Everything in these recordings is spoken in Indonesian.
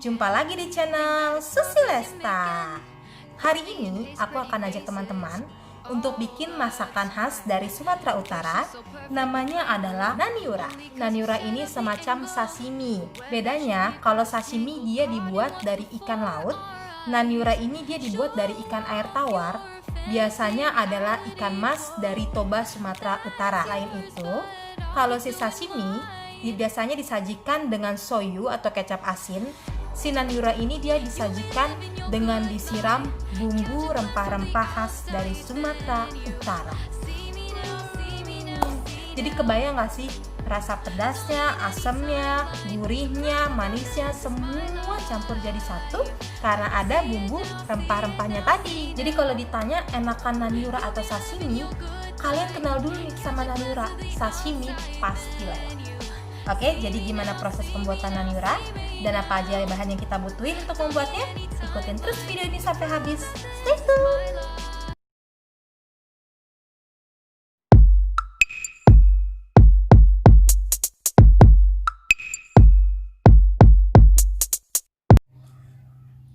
jumpa lagi di channel Susi Lesta. Hari ini aku akan ajak teman-teman untuk bikin masakan khas dari Sumatera Utara. Namanya adalah naniura. Naniura ini semacam sashimi. Bedanya kalau sashimi dia dibuat dari ikan laut, naniura ini dia dibuat dari ikan air tawar. Biasanya adalah ikan mas dari Toba, Sumatera Utara. Selain itu, kalau si sashimi biasanya disajikan dengan soyu atau kecap asin. Si naniura ini dia disajikan dengan disiram bumbu rempah-rempah khas dari Sumatera Utara. Jadi kebayang gak sih rasa pedasnya, asamnya, gurihnya, manisnya semua campur jadi satu karena ada bumbu rempah-rempahnya tadi. Jadi kalau ditanya enakan naniura atau sashimi, kalian kenal dulu nih sama naniura. Sashimi pasti lewat. Oke, jadi gimana proses pembuatan naniura dan apa aja bahan yang kita butuhin untuk membuatnya? Ikutin terus video ini sampai habis. Stay tune.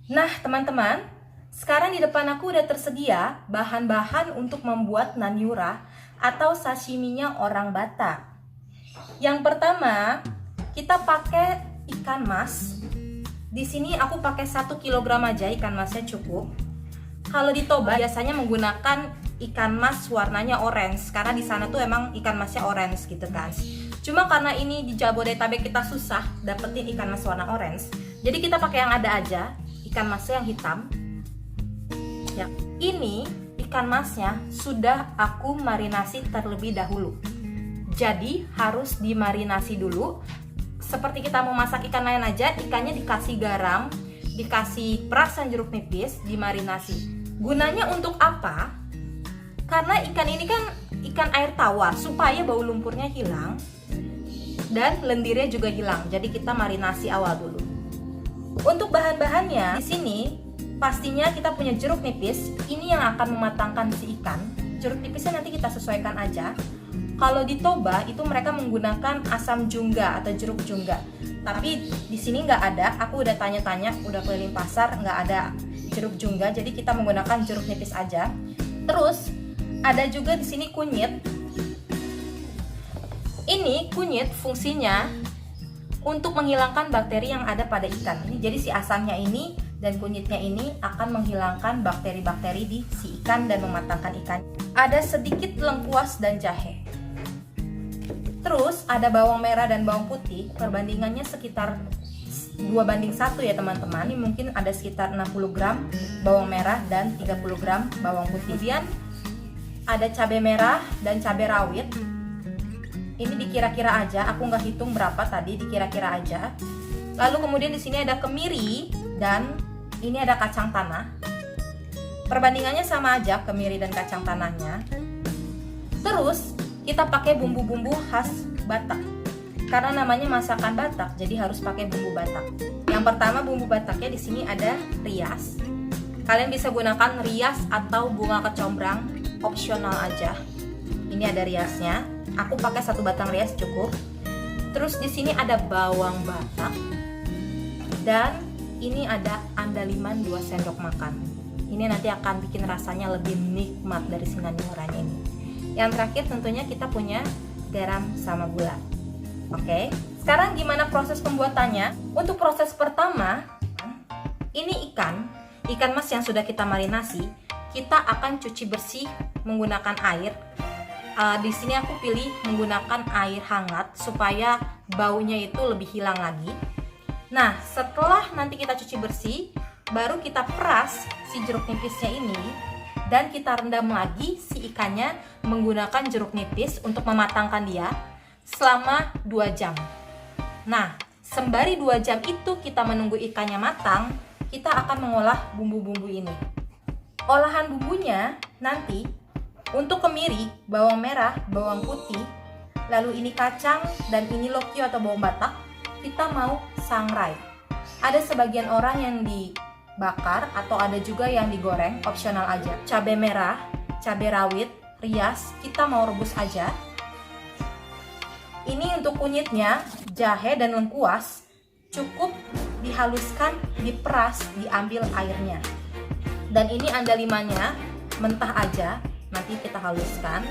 Nah, teman-teman, sekarang di depan aku udah tersedia bahan-bahan untuk membuat naniura atau sashiminya orang Batak. Yang pertama, kita pakai ikan mas. Di sini aku pakai 1 kg aja, ikan masnya cukup. Kalau di Toba biasanya menggunakan ikan mas warnanya orange karena di sana tuh emang ikan masnya orange gitu kan. Cuma karena ini di Jabodetabek kita susah dapetin ikan mas warna orange, jadi kita pakai yang ada aja, ikan masnya yang hitam. Ya, ini ikan masnya sudah aku marinasi terlebih dahulu. Jadi harus dimarinasi dulu. Seperti kita mau masak ikan lain aja, ikannya dikasih garam, dikasih perasan jeruk nipis, dimarinasi. Gunanya untuk apa? Karena ikan ini kan ikan air tawar, supaya bau lumpurnya hilang dan lendirnya juga hilang. Jadi kita marinasi awal dulu. Untuk bahan-bahannya di sini pastinya kita punya jeruk nipis. Ini yang akan mematangkan si ikan. Jeruk nipisnya nanti kita sesuaikan aja. Kalau di Toba itu mereka menggunakan asam jungga atau jeruk jungga. Tapi di sini nggak ada. Aku udah tanya-tanya, udah keliling pasar, nggak ada jeruk jungga. Jadi kita menggunakan jeruk nipis aja. Terus ada juga di sini kunyit. Ini kunyit fungsinya untuk menghilangkan bakteri yang ada pada ikan. Jadi si asamnya ini dan kunyitnya ini akan menghilangkan bakteri-bakteri di si ikan dan mematangkan ikan. Ada sedikit lengkuas dan jahe. Terus ada bawang merah dan bawang putih, perbandingannya sekitar 2:1 ya teman-teman. Ini mungkin ada sekitar 60 gram bawang merah dan 30 gram bawang putih. Kemudian ada cabai merah dan cabai rawit. Ini dikira-kira aja, aku nggak hitung berapa tadi, dikira-kira aja. Lalu kemudian di sini ada kemiri dan ini ada kacang tanah. Perbandingannya sama aja, kemiri dan kacang tanahnya. Terus kita pakai bumbu-bumbu khas Batak. Karena namanya masakan Batak, jadi harus pakai bumbu Batak. Yang pertama bumbu Bataknya di sini ada rias. Kalian bisa gunakan rias atau bunga kecombrang, opsional aja. Ini ada riasnya. Aku pakai 1 batang rias cukup. Terus di sini ada bawang Batak. Dan ini ada andaliman 2 sendok makan. Ini nanti akan bikin rasanya lebih nikmat dari si naniuranya ini. Yang terakhir tentunya kita punya garam sama gula. Oke, sekarang gimana proses pembuatannya? Untuk proses pertama, ini ikan mas yang sudah kita marinasi, kita akan cuci bersih menggunakan air. Di sini aku pilih menggunakan air hangat supaya baunya itu lebih hilang lagi. Nah, setelah nanti kita cuci bersih, baru kita peras si jeruk nipisnya ini. Dan kita rendam lagi si ikannya menggunakan jeruk nipis untuk mematangkan dia selama 2 jam. Nah, sembari 2 jam itu kita menunggu ikannya matang, kita akan mengolah bumbu-bumbu ini. Olahan bumbunya nanti untuk kemiri, bawang merah, bawang putih, lalu ini kacang dan ini lokyo atau bawang Batak, kita mau sangrai. Ada sebagian orang yang bakar atau ada juga yang digoreng, opsional aja. Cabai merah, cabai rawit, rias, kita mau rebus aja. Ini untuk kunyitnya, jahe dan lengkuas cukup dihaluskan, diperas, diambil airnya. Dan ini andalimannya mentah aja, nanti kita haluskan.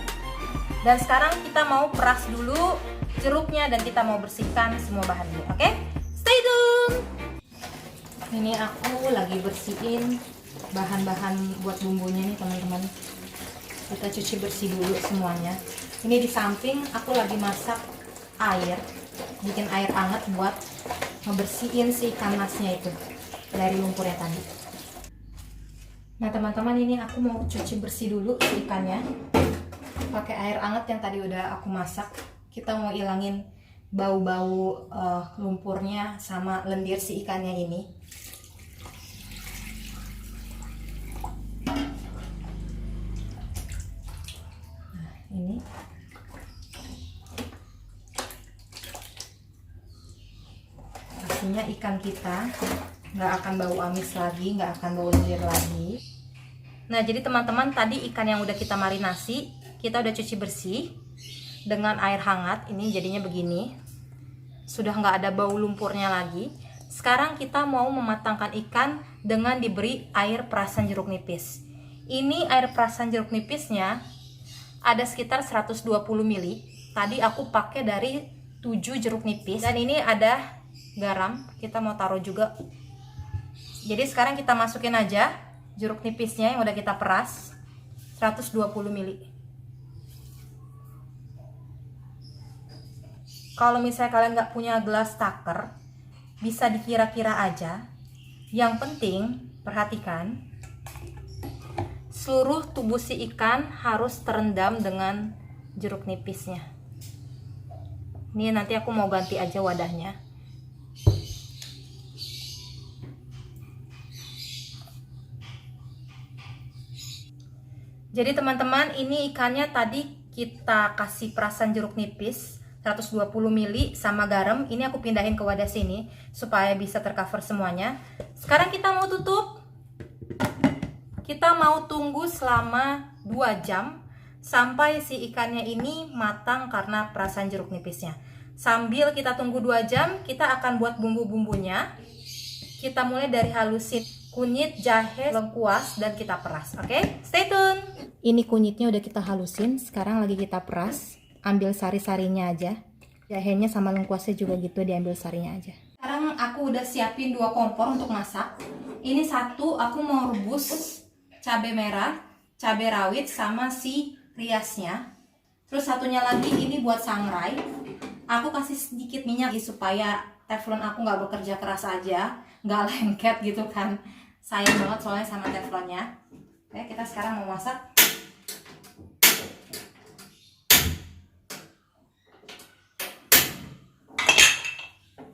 Dan sekarang kita mau peras dulu jeruknya dan kita mau bersihkan semua bahannya. Oke? Stay tune. Ini aku lagi bersihin bahan-bahan buat bumbunya nih teman-teman. Kita cuci bersih dulu semuanya. Ini di samping aku lagi masak air, bikin air hangat buat ngebersihin si ikan masnya itu dari lumpurnya tadi. Nah teman-teman, ini aku mau cuci bersih dulu si ikannya pakai air hangat yang tadi udah aku masak. Kita mau ilangin bau-bau lumpurnya sama lendir si ikannya ini. Nah ini pastinya ikan kita nggak akan bau amis lagi, nggak akan bau lendir lagi. Nah jadi teman-teman, tadi ikan yang udah kita marinasi kita udah cuci bersih dengan air hangat. Ini jadinya begini, sudah nggak ada bau lumpurnya lagi. Sekarang kita mau mematangkan ikan dengan diberi air perasan jeruk nipis. Ini air perasan jeruk nipisnya ada sekitar 120 ml. Tadi aku pakai dari 7 jeruk nipis. Dan ini ada garam, kita mau taruh juga. Jadi sekarang kita masukin aja jeruk nipisnya yang udah kita peras, 120 ml. Kalau misalnya kalian nggak punya gelas taker, bisa dikira-kira aja. Yang penting perhatikan, seluruh tubuh si ikan harus terendam dengan jeruk nipisnya. Ini nanti aku mau ganti aja wadahnya. Jadi teman-teman, ini ikannya tadi kita kasih perasan jeruk nipis 120 ml sama garam. Ini aku pindahin ke wadah sini supaya bisa tercover semuanya. Sekarang kita mau tutup. Kita mau tunggu selama 2 jam sampai si ikannya ini matang karena perasan jeruk nipisnya. Sambil kita tunggu 2 jam, kita akan buat bumbu-bumbunya. Kita mulai dari halusin kunyit, jahe, lengkuas, dan kita peras. Oke? Stay tune. Ini kunyitnya udah kita halusin, sekarang lagi kita peras. Ambil sari-sarinya aja. Jahenya sama lengkuasnya juga gitu, diambil sarinya aja. Sekarang aku udah siapin 2 kompor untuk masak. Ini satu aku mau rebus cabai merah, cabai rawit, sama si riasnya. Terus satunya lagi ini buat sangrai. Aku kasih sedikit minyak supaya teflon aku nggak bekerja keras aja, nggak lengket gitu kan. Sayang banget soalnya sama teflonnya. Oke, kita sekarang mau masak.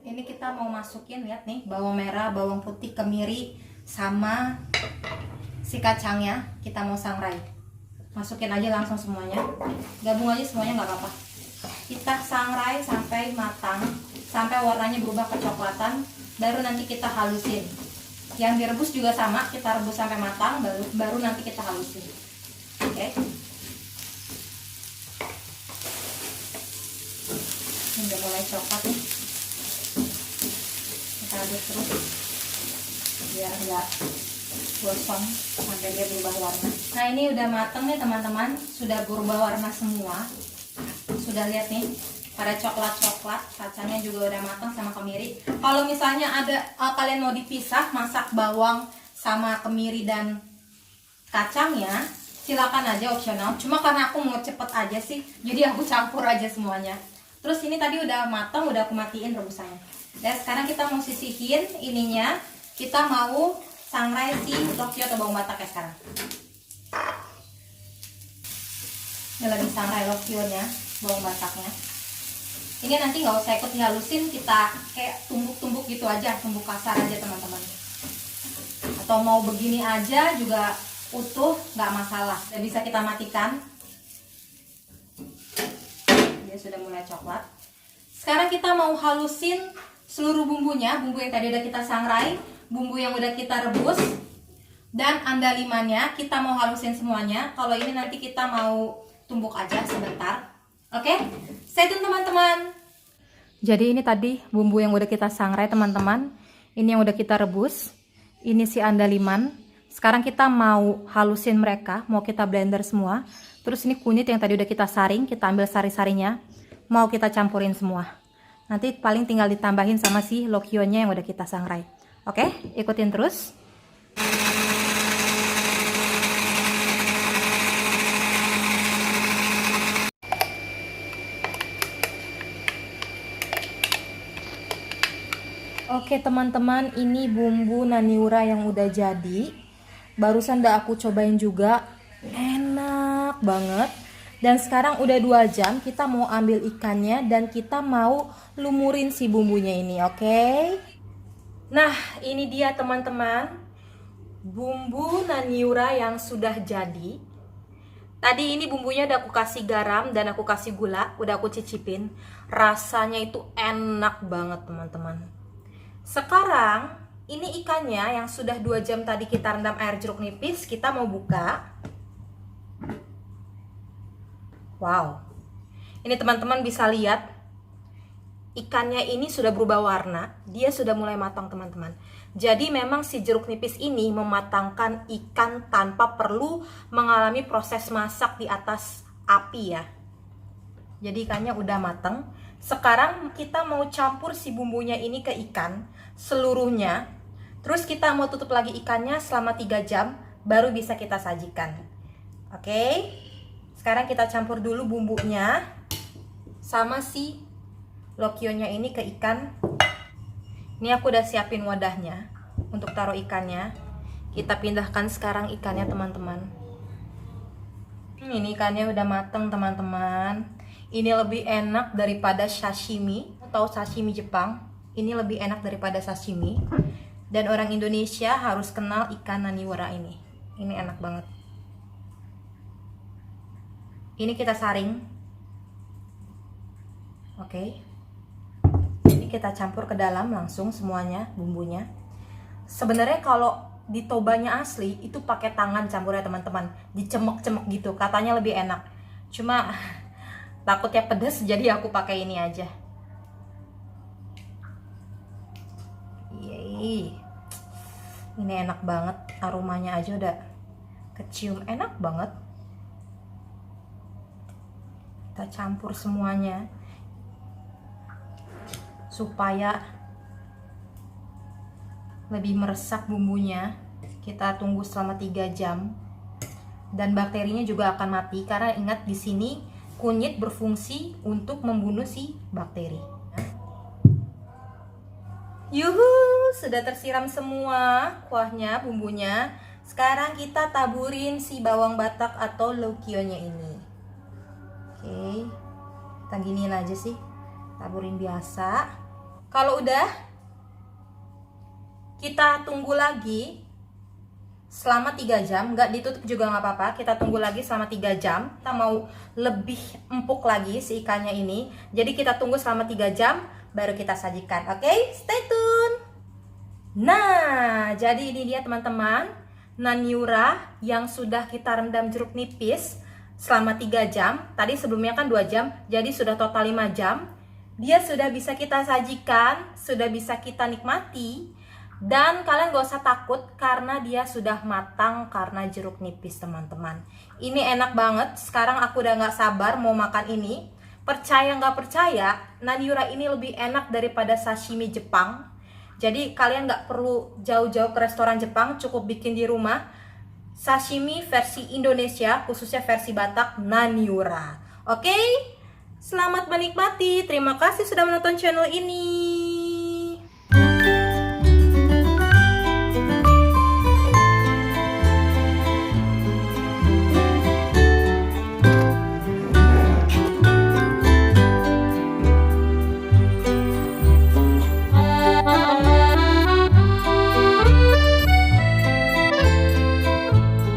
Ini kita mau masukin, lihat nih, bawang merah, bawang putih, kemiri, sama si kacangnya. Kita mau sangrai. Masukin aja langsung semuanya. Gabung aja semuanya, nggak apa-apa. Kita sangrai sampai matang, sampai warnanya berubah kecoklatan, baru nanti kita halusin. Yang direbus juga sama, kita rebus sampai matang, baru nanti kita halusin. Oke. Ini udah mulai coklat nih. Kita aduk terus biar nggak gosong sampai dia berubah warna. Nah ini udah mateng nih teman-teman, sudah berubah warna semua. Sudah lihat nih, pada coklat-coklat, kacangnya juga udah matang sama kemiri. Kalau misalnya ada kalian mau dipisah masak bawang sama kemiri dan kacangnya, silakan aja, opsional. Cuma karena aku mau cepet aja sih, jadi aku campur aja semuanya. Terus ini tadi udah matang, udah aku matiin rebusannya. Dan sekarang kita mau sisihin ininya. Kita mau sangrai si lokyo atau bawang batak ya sekarang. Ini lagi sangrai lokyonya, bawang bataknya. Ini nanti nggak usah ikut dihalusin, kita kayak tumbuk-tumbuk gitu aja, tumbuk kasar aja teman-teman. Atau mau begini aja juga utuh, nggak masalah. Dan bisa kita matikan. Dia sudah mulai coklat. Sekarang kita mau halusin seluruh bumbunya, bumbu yang tadi udah kita sangrai, bumbu yang udah kita rebus, dan andalimannya kita mau halusin semuanya. Kalau ini nanti kita mau tumbuk aja sebentar. Oke, stay tune teman-teman. Jadi ini tadi bumbu yang udah kita sangrai teman-teman. Ini yang udah kita rebus. Ini si andaliman. Sekarang kita mau halusin mereka, mau kita blender semua. Terus ini kunyit yang tadi udah kita saring, kita ambil sari-sarinya. Mau kita campurin semua. Nanti paling tinggal ditambahin sama si lokionnya yang udah kita sangrai. Oke, ikutin terus. Oke teman-teman, ini bumbu naniura yang udah jadi. Barusan udah aku cobain juga, enak banget. Dan sekarang udah 2 jam, kita mau ambil ikannya dan kita mau lumurin si bumbunya ini, oke? Nah, ini dia teman-teman, bumbu naniura yang sudah jadi. Tadi ini bumbunya udah aku kasih garam dan aku kasih gula, udah aku cicipin. Rasanya itu enak banget teman-teman. Sekarang ini ikannya yang sudah 2 jam tadi kita rendam air jeruk nipis, kita mau buka. Wow, ini teman-teman bisa lihat ikannya ini sudah berubah warna, dia sudah mulai matang teman-teman. Jadi memang si jeruk nipis ini mematangkan ikan tanpa perlu mengalami proses masak di atas api ya. Jadi ikannya udah matang. Sekarang kita mau campur si bumbunya ini ke ikan seluruhnya. Terus kita mau tutup lagi ikannya selama 3 jam baru bisa kita sajikan. Oke. Sekarang kita campur dulu bumbunya sama si lokionnya ini ke ikan. Ini aku udah siapin wadahnya untuk taruh ikannya. Kita pindahkan sekarang ikannya teman-teman. Ini ikannya udah mateng teman-teman. Ini lebih enak daripada sashimi atau sashimi Jepang. Ini lebih enak daripada sashimi. Dan orang Indonesia harus kenal ikan naniura ini. Ini enak banget. Ini kita saring. Oke. Ini kita campur ke dalam langsung semuanya bumbunya. Sebenarnya kalau di tobanya asli itu pakai tangan campurnya teman-teman. Dicemek-cemek gitu. Katanya lebih enak. Cuma takutnya pedas jadi aku pakai ini aja. Yeay. Ini enak banget, aromanya aja udah kecium, enak banget. Kita campur semuanya supaya lebih meresap bumbunya. Kita tunggu selama 3 jam. Dan bakterinya juga akan mati karena ingat di sini kunyit berfungsi untuk membunuh si bakteri. Yuhu, sudah tersiram semua kuahnya, bumbunya. Sekarang kita taburin si bawang batak atau lokionnya ini. Oke, kita giniin aja sih, taburin biasa. Kalau udah, kita tunggu lagi selama 3 jam, nggak ditutup juga nggak apa-apa. Kita tunggu lagi selama 3 jam. Kita mau lebih empuk lagi si ikannya ini. Jadi kita tunggu selama 3 jam baru kita sajikan. Oke, stay tune. Nah, jadi ini dia teman-teman, naniura yang sudah kita rendam jeruk nipis selama 3 jam. Tadi sebelumnya kan 2 jam, jadi sudah total 5 jam. Dia sudah bisa kita sajikan, sudah bisa kita nikmati. Dan kalian gak usah takut karena dia sudah matang karena jeruk nipis teman-teman. Ini enak banget. Sekarang aku udah gak sabar mau makan ini. Percaya gak percaya, naniura ini lebih enak daripada sashimi Jepang. Jadi kalian gak perlu jauh-jauh ke restoran Jepang, cukup bikin di rumah. Sashimi versi Indonesia, khususnya versi Batak, naniura. Oke? Selamat menikmati. Terima kasih sudah menonton channel ini.